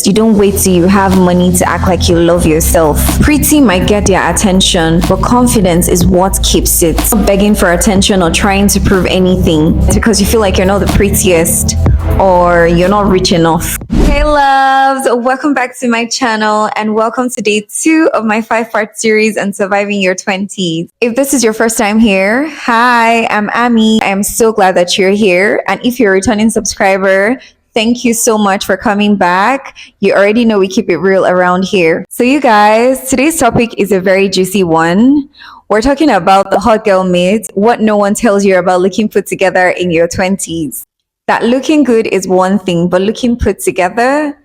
You don't wait till you have money to act like you love yourself. Pretty might get their attention, but confidence is what keeps it. Not begging for attention or trying to prove anything. It's because you feel like you're not the prettiest or you're not rich enough. Hey loves, welcome back to my channel and welcome to day 2 of my 5-part series on surviving your 20s. If this is your first time here, hi, I'm Ami. I am so glad that you're here. And if you're a returning subscriber, thank you so much for coming back. You already know we keep it real around here. So you guys, today's topic is a very juicy one. We're talking about the hot girl myth, what no one tells you about looking put together in your 20s. That looking good is one thing, but looking put together,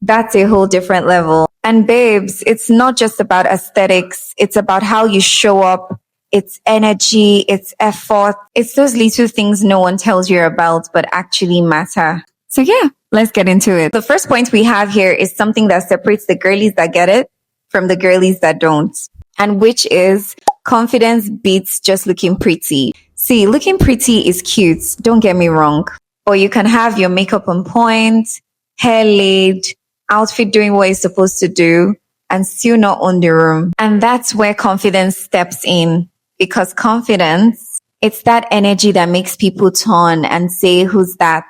that's a whole different level. And babes, it's not just about aesthetics. It's about how you show up. It's energy, it's effort. It's those little things no one tells you about, but actually matter. So yeah, let's get into it. The first point we have here is something that separates the girlies that get it from the girlies that don't. And which is confidence beats just looking pretty. See, looking pretty is cute, don't get me wrong. Or you can have your makeup on point, hair laid, outfit doing what it's supposed to do, and still not own the room. And that's where confidence steps in. Because confidence, it's that energy that makes people turn and say, who's that?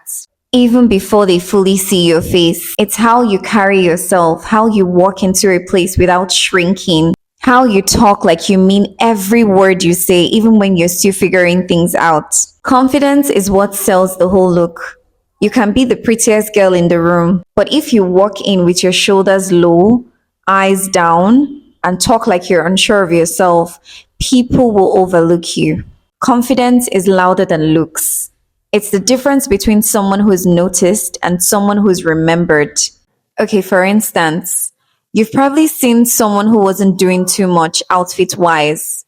Even before they fully see your face. It's how you carry yourself, how you walk into a place without shrinking, how you talk like you mean every word you say, even when you're still figuring things out. Confidence is what sells the whole look. You can be the prettiest girl in the room, but if you walk in with your shoulders low, eyes down, and talk like you're unsure of yourself, people will overlook you. Confidence is louder than looks. It's the difference between someone who is noticed and someone who is remembered. Okay, for instance, you've probably seen someone who wasn't doing too much outfit-wise,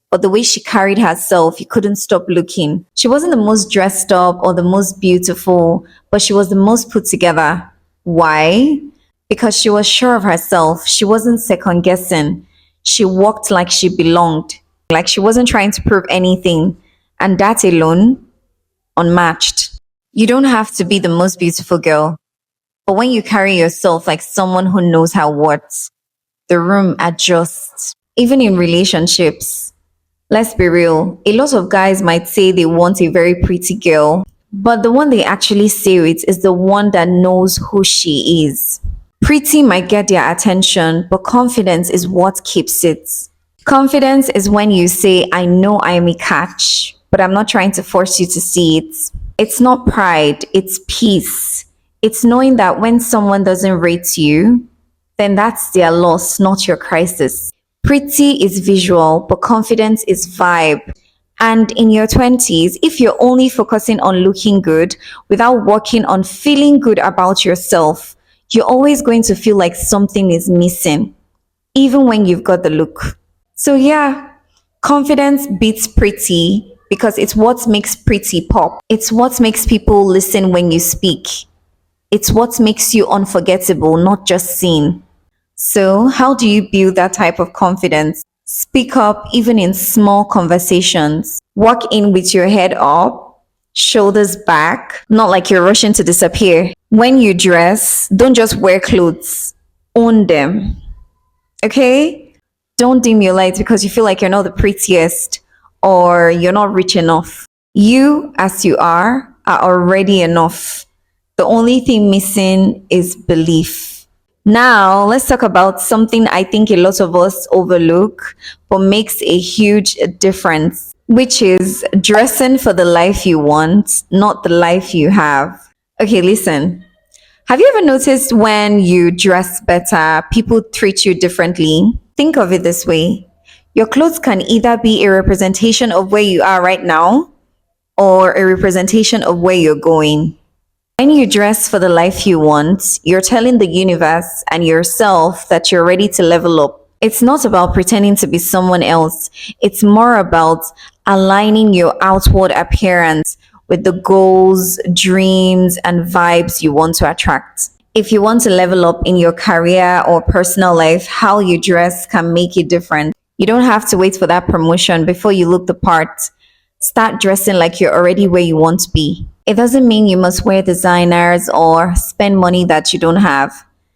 but the way she carried herself, you couldn't stop looking. She wasn't the most dressed up or the most beautiful, but she was the most put together. Why? Because she was sure of herself. She wasn't second-guessing. She walked like she belonged, like she wasn't trying to prove anything. And that alone, unmatched. You don't have to be the most beautiful girl, but when you carry yourself like someone who knows her worth, the room adjusts. Even in relationships, let's be real, a lot of guys might say they want a very pretty girl, but the one they actually say it is the one that knows who she is. Pretty might get their attention, but confidence is what keeps it. Confidence is when you say, I know I am a catch, but I'm not trying to force you to see it. It's not pride, it's peace. It's knowing that when someone doesn't rate you, then that's their loss, not your crisis. Pretty is visual, but confidence is vibe. And in your 20s, if you're only focusing on looking good without working on feeling good about yourself, you're always going to feel like something is missing, even when you've got the look. So yeah, confidence beats pretty, because it's what makes pretty pop. It's what makes people listen when you speak. It's what makes you unforgettable, not just seen. So how do you build that type of confidence? Speak up even in small conversations. Walk in with your head up, shoulders back, not like you're rushing to disappear. When you dress, don't just wear clothes. Own them. Okay? Don't dim your lights because you feel like you're not the prettiest or you're not rich enough. You, as you are already enough. The only thing missing is belief. Now, let's talk about something I think a lot of us overlook, but makes a huge difference, which is dressing for the life you want, not the life you have. Okay, listen. Have you ever noticed when you dress better, people treat you differently? Think of it this way. Your clothes can either be a representation of where you are right now or a representation of where you're going. When you dress for the life you want, you're telling the universe and yourself that you're ready to level up. It's not about pretending to be someone else. It's more about aligning your outward appearance with the goals, dreams, and vibes you want to attract. If you want to level up in your career or personal life, how you dress can make it different. You don't have to wait for that promotion before you look the part. Start dressing like you're already where you want to be. It doesn't mean you must wear designers or spend money that you don't have.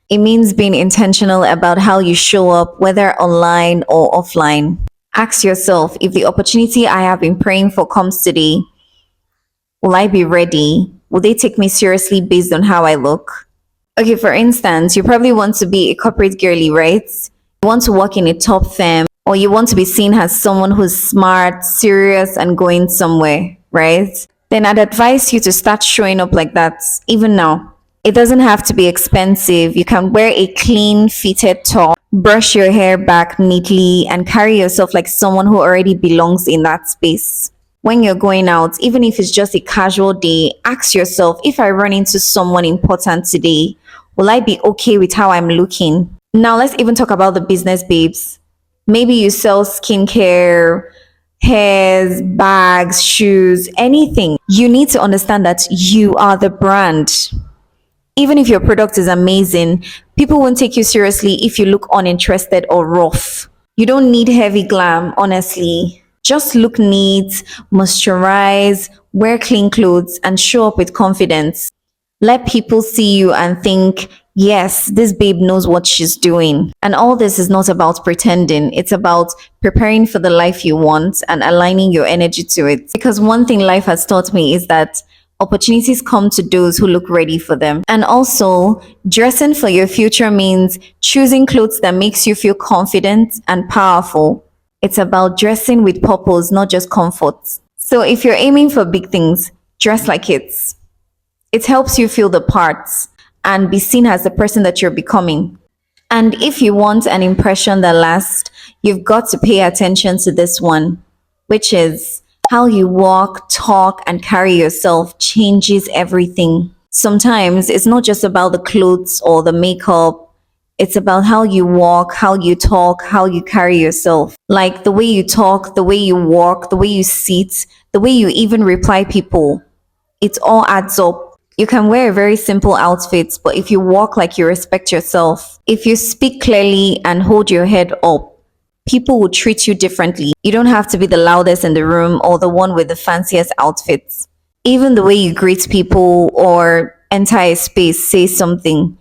It means being intentional about how you show up, whether online or offline. Ask yourself, if the opportunity I have been praying for comes today, will I be ready? Will they take me seriously based on how I look? Okay, for instance, you probably want to be a corporate girly, right? You want to work in a top firm, or you want to be seen as someone who's smart, serious, and going somewhere, right? Then I'd advise you to start showing up like that, even now. It doesn't have to be expensive. You can wear a clean fitted top, brush your hair back neatly, and carry yourself like someone who already belongs in that space. When you're going out, even if it's just a casual day, ask yourself, if I run into someone important today, will I be okay with how I'm looking? Now, let's even talk about the business babes. Maybe you sell skincare, hairs, bags, shoes, anything. You need to understand that you are the brand. Even if your product is amazing, people won't take you seriously if you look uninterested or rough. You don't need heavy glam, honestly. Just look neat, moisturize, wear clean clothes, and show up with confidence. Let people see you and think, yes, this babe knows what she's doing. And all this is not about pretending, it's about preparing for the life you want and aligning your energy to it. Because one thing life has taught me is that opportunities come to those who look ready for them. And also, dressing for your future means choosing clothes that makes you feel confident and powerful. It's about dressing with purpose, not just comfort. So if you're aiming for big things, dress like it. It helps you feel the parts and be seen as the person that you're becoming. And if you want an impression that lasts, you've got to pay attention to this one, which is how you walk, talk, and carry yourself changes everything. Sometimes it's not just about the clothes or the makeup. It's about how you walk, how you talk, how you carry yourself. Like the way you talk, the way you walk, the way you sit, the way you even reply people. It all adds up. You can wear a very simple outfit, but if you walk like you respect yourself, if you speak clearly and hold your head up, people will treat you differently. You don't have to be the loudest in the room or the one with the fanciest outfits. Even the way you greet people or enter a space says something,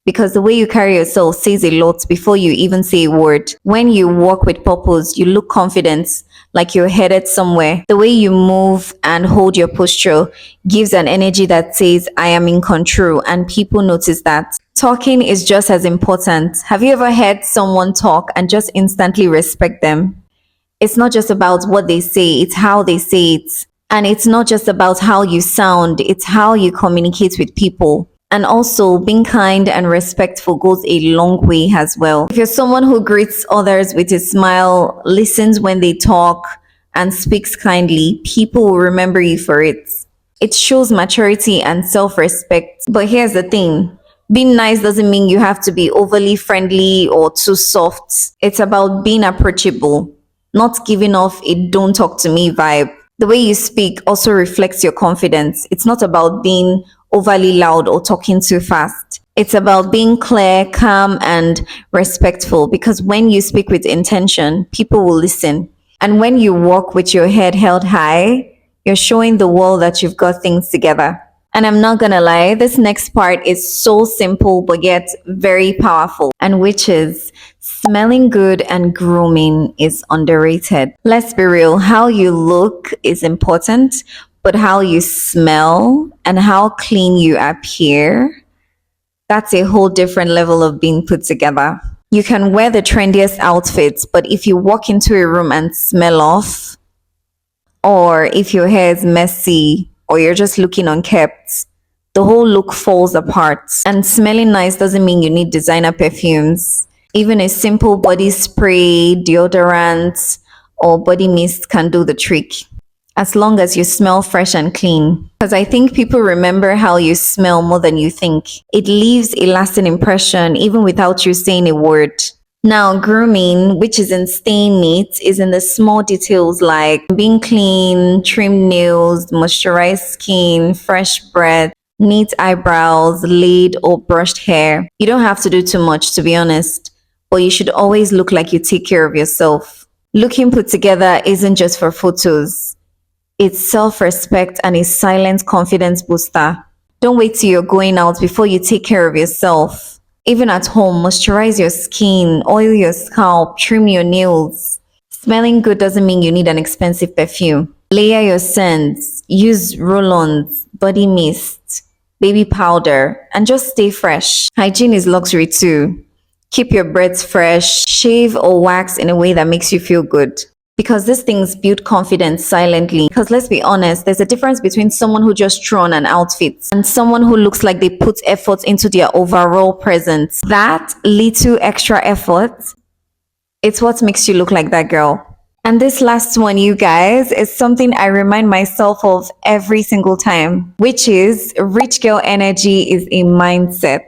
because the way you carry yourself says a lot before you even say a word. When you walk with purpose, you look confident, like you're headed somewhere. The way you move and hold your posture gives an energy that says, I am in control, and people notice that. Talking is just as important. Have you ever heard someone talk and just instantly respect them? It's not just about what they say, it's how they say it. And it's not just about how you sound, it's how you communicate with people. And also, being kind and respectful goes a long way as well. If you're someone who greets others with a smile, listens when they talk, and speaks kindly, people will remember you for it. It shows maturity and self respect. But here's the thing, being nice doesn't mean you have to be overly friendly or too soft. It's about being approachable, not giving off a don't talk to me vibe. The way you speak also reflects your confidence. It's not about being overly loud or talking too fast. It's about being clear, calm, and respectful, because when you speak with intention, people will listen. And when you walk with your head held high, you're showing the world that you've got things together. And I'm not gonna lie, this next part is so simple but yet very powerful, and which is smelling good and grooming is underrated. Let's be real, how you look is important, but how you smell and how clean you appear, that's a whole different level of being put together. You can wear the trendiest outfits, but if you walk into a room and smell off, or if your hair is messy, or you're just looking unkept, the whole look falls apart. And smelling nice doesn't mean you need designer perfumes. Even a simple body spray, deodorant, or body mist can do the trick, as long as you smell fresh and clean. Because I think people remember how you smell more than you think. It leaves a lasting impression even without you saying a word. Now, grooming, which is in staying neat, is in the small details like being clean, trimmed nails, moisturized skin, fresh breath, neat eyebrows, laid or brushed hair. You don't have to do too much, to be honest, but you should always look like you take care of yourself. Looking put together isn't just for photos. It's self-respect and a silent confidence booster. Don't wait till you're going out before you take care of yourself. Even at home, moisturize your skin, oil your scalp, trim your nails. Smelling good doesn't mean you need an expensive perfume. Layer your scents, use roll-ons, body mist, baby powder, and just stay fresh. Hygiene is luxury too. Keep your breath fresh, shave or wax in a way that makes you feel good. Because these things build confidence silently. Because let's be honest, there's a difference between someone who just throw on an outfit and someone who looks like they put effort into their overall presence. That little extra effort, it's what makes you look like that girl. And this last one, you guys, is something I remind myself of every single time, which is rich girl energy is a mindset.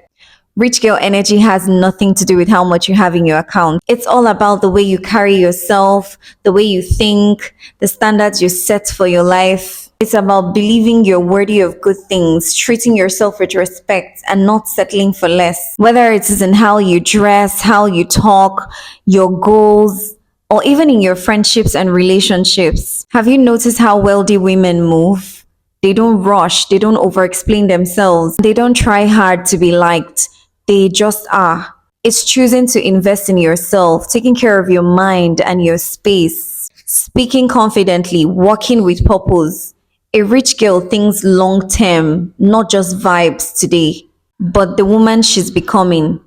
Rich girl energy has nothing to do with how much you have in your account. It's all about the way you carry yourself, the way you think, the standards you set for your life. It's about believing you're worthy of good things, treating yourself with respect, and not settling for less. Whether it is in how you dress, how you talk, your goals, or even in your friendships and relationships. Have you noticed how wealthy women move? They don't rush, they don't over-explain themselves, they don't try hard to be liked. They just are. It's choosing to invest in yourself, taking care of your mind and your space, speaking confidently, working with purpose. A rich girl thinks long term, not just vibes today, but the woman she's becoming.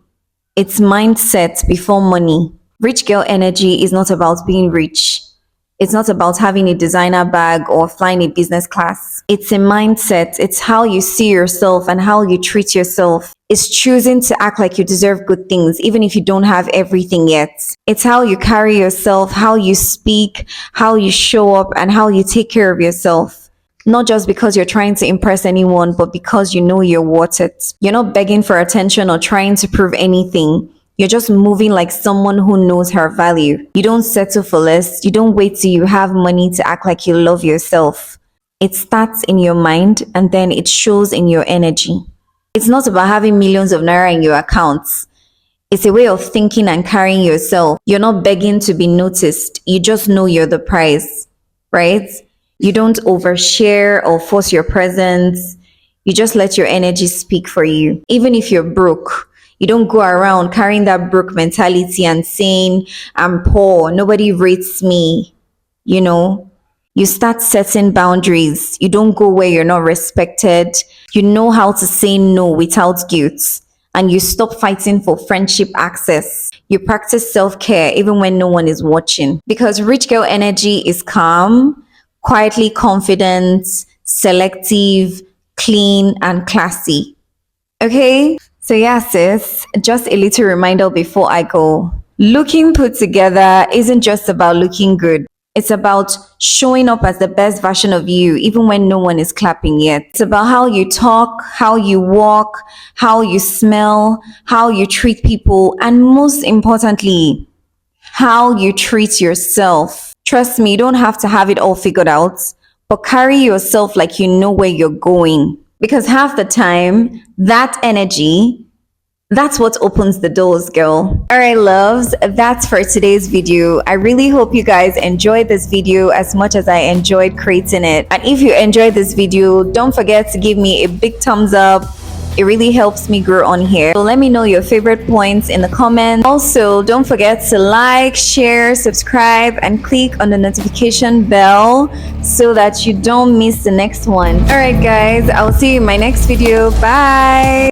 It's mindset before money. Rich girl energy is not about being rich. It's not about having a designer bag or flying a business class. It's a mindset. It's how you see yourself and how you treat yourself. It's choosing to act like you deserve good things, even if you don't have everything yet. It's how you carry yourself, how you speak, how you show up, and how you take care of yourself. Not just because you're trying to impress anyone, but because you know you're worth it. You're not begging for attention or trying to prove anything. You're just moving like someone who knows her value. You don't settle for less. You don't wait till you have money to act like you love yourself. It starts in your mind and then it shows in your energy. It's not about having millions of naira in your accounts. It's a way of thinking and carrying yourself. You're not begging to be noticed. You just know you're the prize, right? You don't overshare or force your presence. You just let your energy speak for you. Even if you're broke, you don't go around carrying that broke mentality and saying, I'm poor, nobody rates me. You know, you start setting boundaries. You don't go where you're not respected. You know how to say no without guilt. And you stop fighting for friendship access. You practice self-care even when no one is watching. Because rich girl energy is calm, quietly confident, selective, clean, and classy. Okay? So yeah, sis, just a little reminder before I go. Looking put together isn't just about looking good. It's about showing up as the best version of you, even when no one is clapping yet. It's about how you talk, how you walk, how you smell, how you treat people, and most importantly, how you treat yourself. Trust me, you don't have to have it all figured out, but carry yourself like you know where you're going. Because half the time, that energy, that's what opens the doors, girl. All right, loves, that's for today's video. I really hope you guys enjoyed this video as much as I enjoyed creating it. And if you enjoyed this video, don't forget to give me a big thumbs up. It really helps me grow on here. So let me know your favorite points in the comments. Also, don't forget to like, share, subscribe, and click on the notification bell so that you don't miss the next one. All right, guys, I'll see you in my next video. Bye.